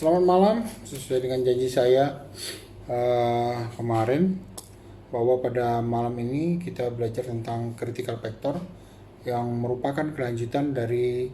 Selamat malam, sesuai dengan janji saya kemarin bahwa pada malam ini kita belajar tentang critical factor yang merupakan kelanjutan dari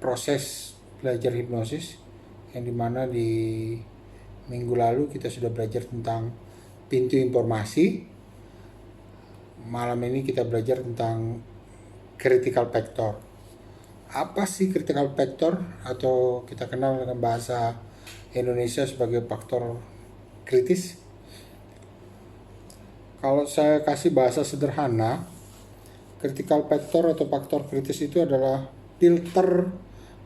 proses belajar hipnosis yang dimana di minggu lalu kita sudah belajar tentang pintu informasi. Malam ini kita belajar tentang critical factor. Apa sih critical factor atau kita kenal dengan bahasa Indonesia sebagai faktor kritis? Kalau saya kasih bahasa sederhana, critical factor atau faktor kritis itu adalah filter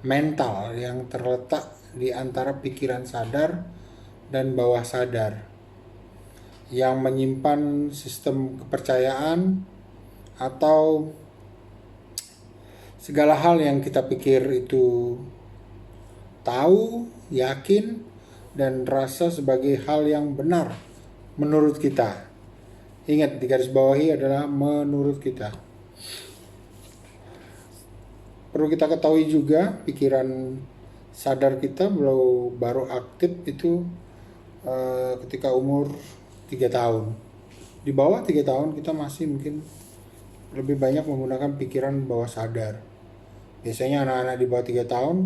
mental yang terletak di antara pikiran sadar dan bawah sadar yang menyimpan sistem kepercayaan atau segala hal yang kita pikir itu tahu, yakin, dan rasa sebagai hal yang benar menurut kita. Ingat, di garis bawahi adalah menurut kita. Perlu kita ketahui juga pikiran sadar kita baru aktif itu ketika umur 3 tahun. Di bawah 3 tahun kita masih mungkin lebih banyak menggunakan pikiran bawah sadar. Biasanya anak-anak di bawah 3 tahun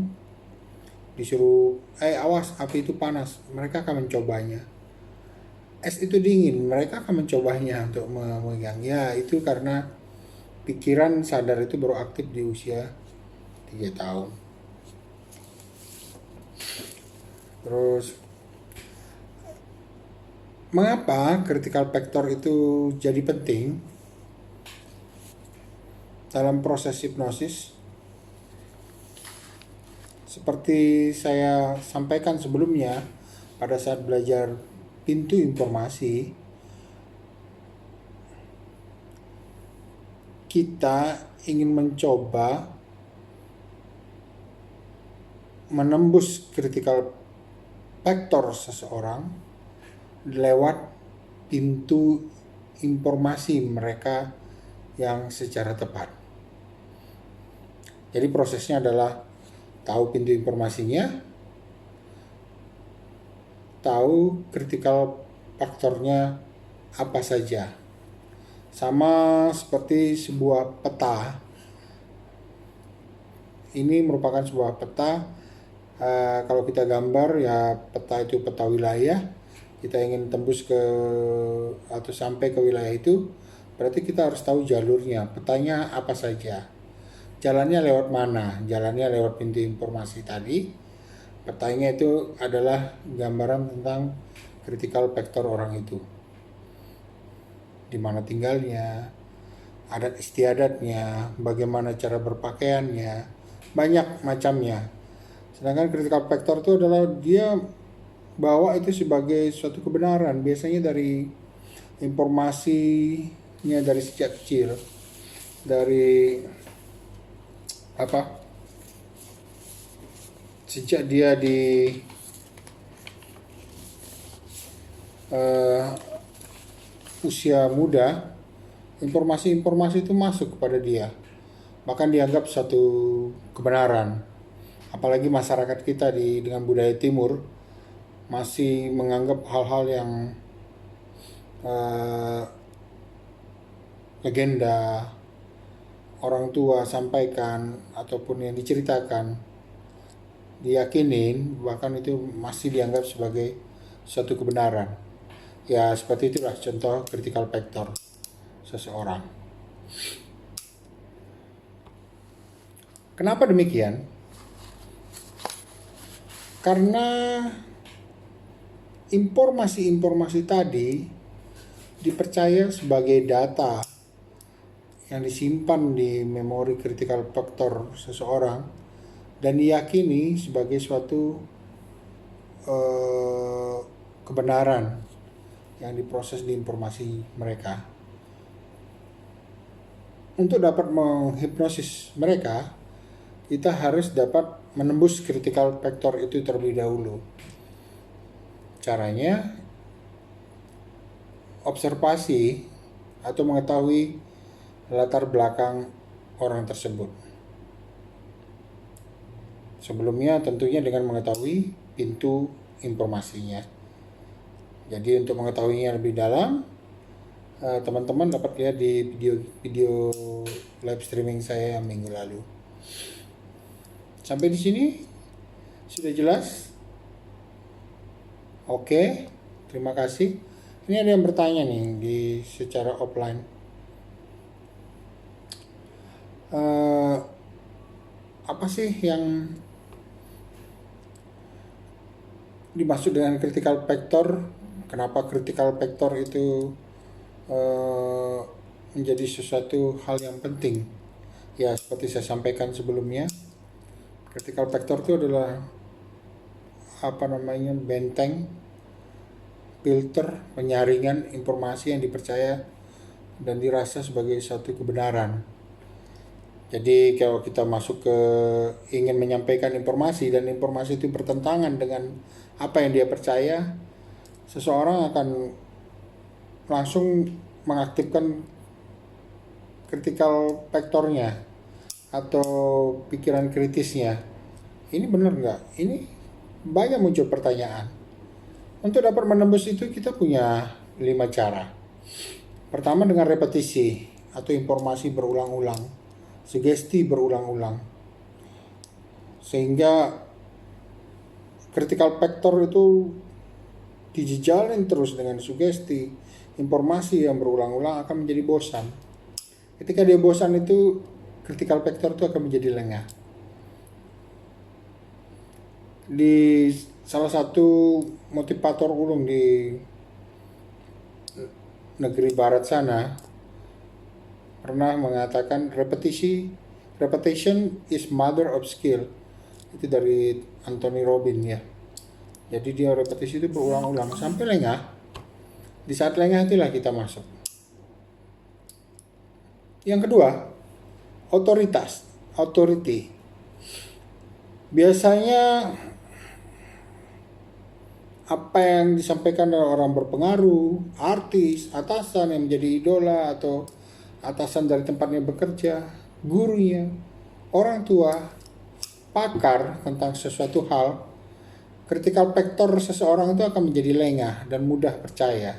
disuruh, awas api itu panas, mereka akan mencobanya. Es itu dingin, mereka akan mencobanya untuk memegang. Ya, itu karena pikiran sadar itu baru aktif di usia 3 tahun. Terus, mengapa critical factor itu jadi penting dalam proses hipnosis? Seperti saya sampaikan sebelumnya, pada saat belajar pintu informasi, kita ingin mencoba menembus critical factor seseorang lewat pintu informasi mereka yang secara tepat. Jadi prosesnya adalah tahu pintu informasinya, tahu critical faktornya apa saja. Sama seperti sebuah peta. Ini merupakan sebuah peta. Kalau kita gambar, ya peta itu peta wilayah. Kita ingin tembus ke atau sampai ke wilayah itu, berarti kita harus tahu jalurnya, petanya apa saja. Jalannya lewat mana? Jalannya lewat pintu informasi tadi. Petanya itu adalah gambaran tentang critical factor orang itu. Di mana tinggalnya, adat istiadatnya, bagaimana cara berpakaiannya, banyak macamnya. Sedangkan critical factor itu adalah dia bawa itu sebagai suatu kebenaran, biasanya dari informasinya dari sejak kecil, dari sejak dia di usia muda, informasi-informasi itu masuk kepada dia, bahkan dianggap satu kebenaran. Apalagi masyarakat kita dengan budaya timur masih menganggap hal-hal yang legenda orang tua sampaikan ataupun yang diceritakan, diyakinin, bahkan itu masih dianggap sebagai suatu kebenaran. Ya, seperti itulah contoh critical factor seseorang. Kenapa demikian? Karena informasi-informasi tadi dipercaya sebagai data yang disimpan di memori critical factor seseorang dan diyakini sebagai suatu kebenaran yang diproses di informasi mereka. Untuk dapat menghipnosis mereka, kita harus dapat menembus critical factor itu terlebih dahulu. Caranya observasi atau mengetahui latar belakang orang tersebut. Sebelumnya tentunya dengan mengetahui pintu informasinya. Jadi untuk mengetahuinya lebih dalam, teman-teman dapat lihat di video live streaming saya yang minggu lalu. Sampai di sini sudah jelas? Oke, terima kasih. Ini ada yang bertanya nih di secara offline. Apa sih yang dimaksud dengan critical factor? Kenapa critical factor itu menjadi sesuatu hal yang penting? Ya, seperti saya sampaikan sebelumnya, critical factor itu adalah benteng, filter, penyaringan informasi yang dipercaya dan dirasa sebagai suatu kebenaran. Jadi kalau kita masuk ke ingin menyampaikan informasi dan informasi itu bertentangan dengan apa yang dia percaya, seseorang akan langsung mengaktifkan critical factornya atau pikiran kritisnya. Ini benar nggak? Ini banyak muncul pertanyaan. Untuk dapat menembus itu kita punya 5 cara. Pertama dengan repetisi atau informasi berulang-ulang, sugesti berulang-ulang, sehingga critical factor itu dijejalin terus dengan sugesti, informasi yang berulang-ulang akan menjadi bosan. Ketika dia bosan itu critical factor itu akan menjadi lengah. Di salah satu motivator ulung di negeri barat sana pernah mengatakan repetition is mother of skill. Itu dari Anthony Robbins ya. Jadi dia repetisi itu berulang-ulang sampai lengah. Di saat lengah itulah kita masuk. Yang kedua, authority. Biasanya apa yang disampaikan oleh orang berpengaruh, artis, atasan yang menjadi idola atau atasan dari tempatnya bekerja, gurunya, orang tua, pakar tentang sesuatu hal, critical factor seseorang itu akan menjadi lengah dan mudah percaya.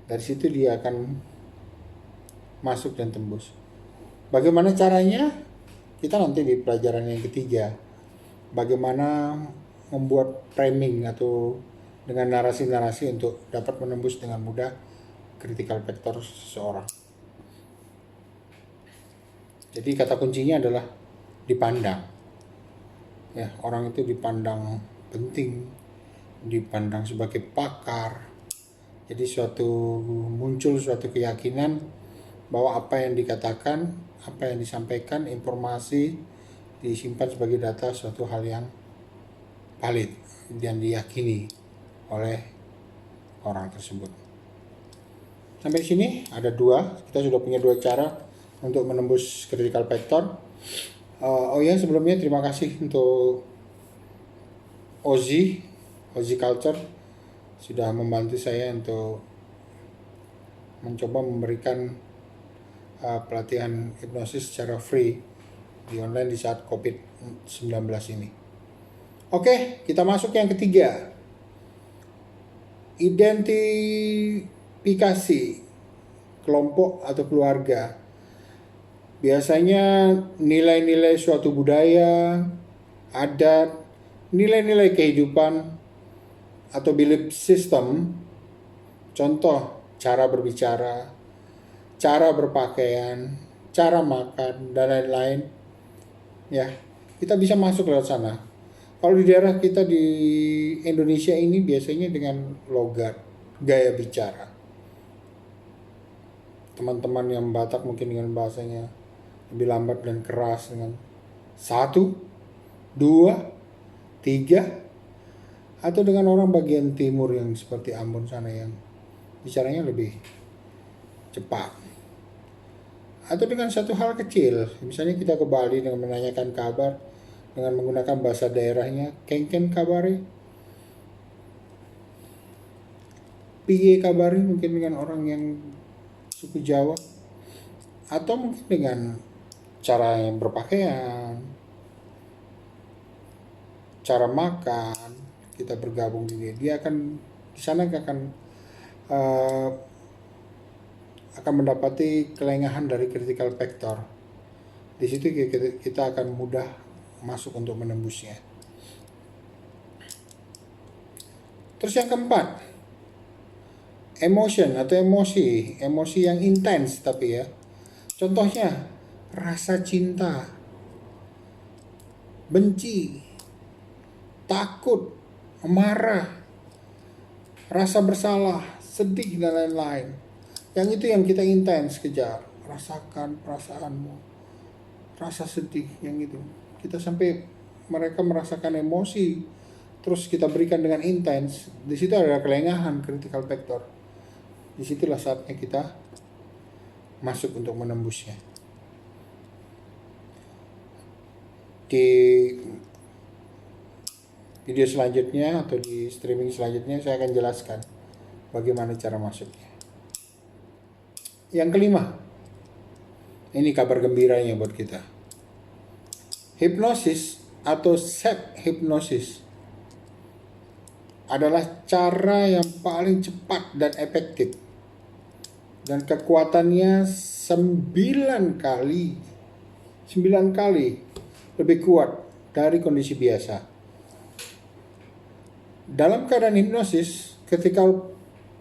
Dari situ dia akan masuk dan tembus. Bagaimana caranya? Kita nanti di pelajaran yang ketiga. Bagaimana membuat framing atau dengan narasi-narasi untuk dapat menembus dengan mudah critical factor seseorang. Jadi kata kuncinya adalah dipandang. Ya, orang itu dipandang penting, dipandang sebagai pakar. Jadi muncul suatu keyakinan bahwa apa yang dikatakan, apa yang disampaikan, informasi disimpan sebagai data suatu hal yang valid dan diyakini oleh orang tersebut. Sampai sini ada 2, kita sudah punya 2 cara untuk menembus critical factor. Sebelumnya terima kasih untuk Ozzy Culture sudah membantu saya untuk mencoba memberikan pelatihan hipnosis secara free di online di saat COVID-19 ini. Oke, kita masuk yang ketiga. Identifikasi kelompok atau keluarga. Biasanya nilai-nilai suatu budaya, adat, nilai-nilai kehidupan atau belief system, contoh cara berbicara, cara berpakaian, cara makan, dan lain-lain. Ya, kita bisa masuk lewat sana. Kalau di daerah kita di Indonesia ini biasanya dengan logat, gaya bicara. Teman-teman yang Batak mungkin dengan bahasanya lebih lambat dan keras dengan 1, 2, 3. Atau dengan orang bagian timur yang seperti Ambon sana yang bicaranya lebih cepat. Atau dengan satu hal kecil, misalnya kita ke Bali dengan menanyakan kabar dengan menggunakan bahasa daerahnya, kengken kabari, piye kabari, mungkin dengan orang yang suku Jawa, atau mungkin dengan cara yang berpakaian, cara makan, kita bergabung di dia akan di sana uh, akan mendapati kelengahan dari critical factor. Di situ kita akan mudah masuk untuk menembusnya. Terus yang keempat, emotion atau emosi yang intens tapi ya. Contohnya rasa cinta, benci, takut, marah, rasa bersalah, sedih dan lain-lain. Yang itu yang kita intens kejar. Rasakan perasaanmu, rasa sedih yang itu. Kita sampai mereka merasakan emosi, terus kita berikan dengan intens. Di situ ada kelengahan critical factor. Disitulah saatnya kita masuk untuk menembusnya. Di video selanjutnya atau di streaming selanjutnya saya akan jelaskan bagaimana cara masuknya. Yang kelima, ini kabar gembiranya buat kita. Hipnosis atau self hipnosis adalah cara yang paling cepat dan efektif, dan kekuatannya 9 kali lebih kuat dari kondisi biasa. Dalam keadaan hipnosis, ketika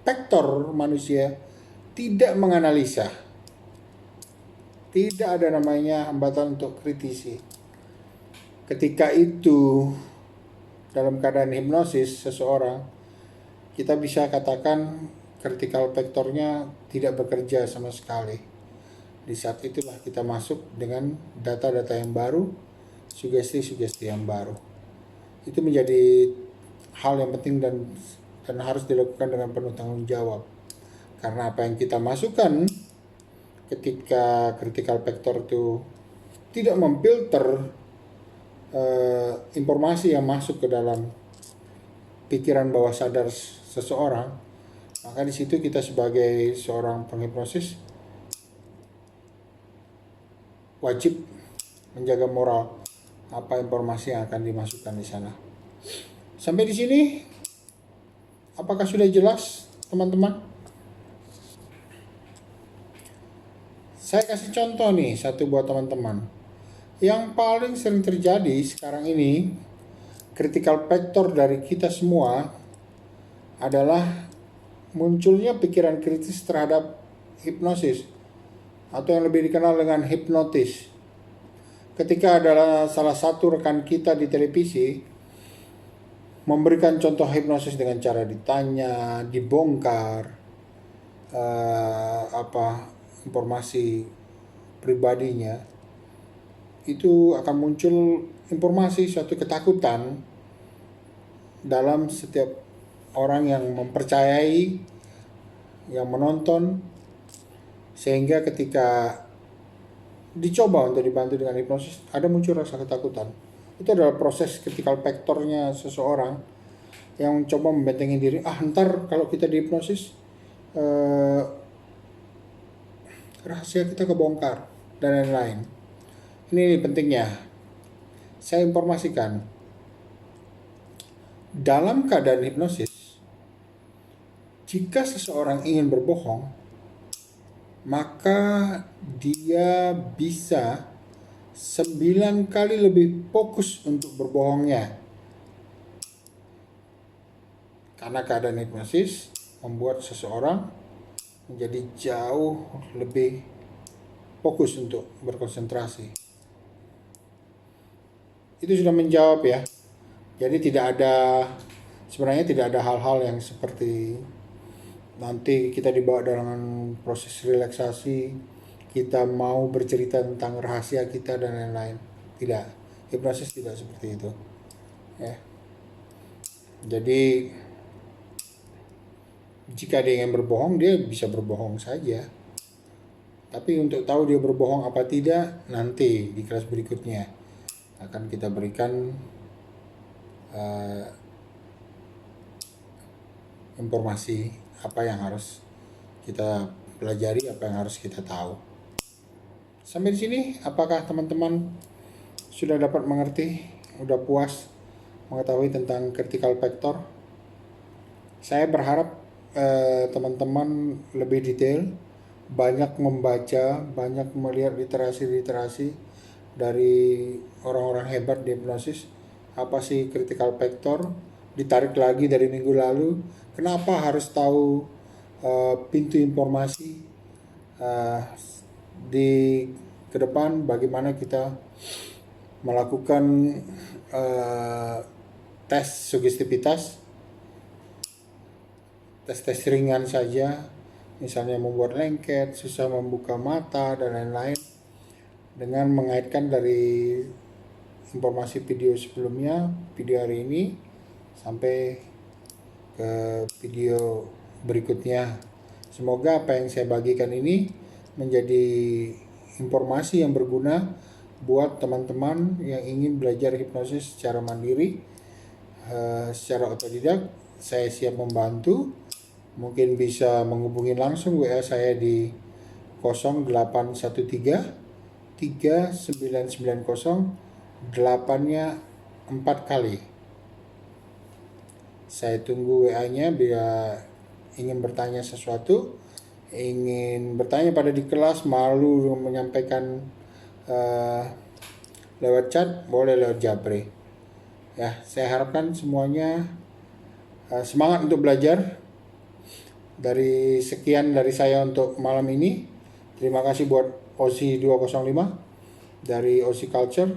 faktor manusia tidak menganalisa, tidak ada namanya hambatan untuk kritisi. Ketika itu dalam keadaan hipnosis seseorang, kita bisa katakan critical factornya tidak bekerja sama sekali. Di saat itulah kita masuk dengan data-data yang baru, sugesti-sugesti yang baru. Itu menjadi hal yang penting dan harus dilakukan dengan penuh tanggung jawab. Karena apa yang kita masukkan ketika critical factor itu tidak memfilter informasi yang masuk ke dalam pikiran bawah sadar seseorang, maka di situ kita sebagai seorang penghipnosis wajib menjaga moral apa informasi yang akan dimasukkan di sana. Sampai di sini, apakah sudah jelas, teman-teman? Saya kasih contoh nih satu buat teman-teman. Yang paling sering terjadi sekarang ini, critical factor dari kita semua adalah munculnya pikiran kritis terhadap hipnosis atau yang lebih dikenal dengan hipnotis. Ketika ada salah satu rekan kita di televisi memberikan contoh hipnosis dengan cara ditanya, dibongkar informasi pribadinya, itu akan muncul informasi suatu ketakutan dalam setiap orang yang mempercayai, yang menonton, sehingga ketika dicoba untuk dibantu dengan hipnosis ada muncul rasa ketakutan. Itu adalah proses critical factornya seseorang yang mencoba membentengi diri. Ntar kalau kita dihipnosis rahasia kita kebongkar dan lain-lain. Ini pentingnya saya informasikan. Dalam keadaan hipnosis, jika seseorang ingin berbohong, maka dia bisa 9 kali lebih fokus untuk berbohongnya. Karena keadaan hipnosis membuat seseorang menjadi jauh lebih fokus untuk berkonsentrasi. Itu sudah menjawab ya. Jadi sebenarnya tidak ada hal-hal yang seperti nanti kita dibawa dalam proses relaksasi, kita mau bercerita tentang rahasia kita dan lain-lain. Tidak, hipnosis tidak seperti itu. Ya. Jadi jika dia ingin berbohong, dia bisa berbohong saja. Tapi untuk tahu dia berbohong apa tidak, nanti di kelas berikutnya akan kita berikan informasi apa yang harus kita pelajari, apa yang harus kita tahu. Sampai di sini, apakah teman-teman sudah dapat mengerti, sudah puas mengetahui tentang critical factor. Saya berharap teman-teman lebih detail, banyak membaca, banyak melihat literasi dari orang-orang hebat di hipnosis. Apa sih critical factor? Ditarik lagi dari minggu lalu, kenapa harus tahu pintu informasi di ke depan, bagaimana kita melakukan tes sugestivitas, tes ringan saja, misalnya membuat lengket, susah membuka mata, dan lain-lain, dengan mengaitkan dari informasi video sebelumnya, video hari ini, sampai ke video berikutnya. Semoga apa yang saya bagikan ini menjadi informasi yang berguna buat teman-teman yang ingin belajar hipnosis secara mandiri, secara otodidak. Saya siap membantu. Mungkin bisa menghubungi langsung WA saya di 0813 3990 8-nya 4 kali. Saya tunggu WA-nya bila ingin bertanya sesuatu, ingin bertanya pada di kelas, malu menyampaikan lewat chat, boleh lewat Japri. Ya, saya harapkan semuanya semangat untuk belajar. Dari sekian dari saya untuk malam ini. Terima kasih buat OSI 205 dari OSI Culture,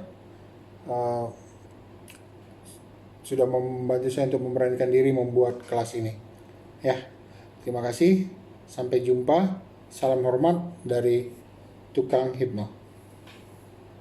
sudah membantu saya untuk memberanikan diri membuat kelas ini. Ya, terima kasih. Sampai jumpa. Salam hormat dari Tukang Hipno.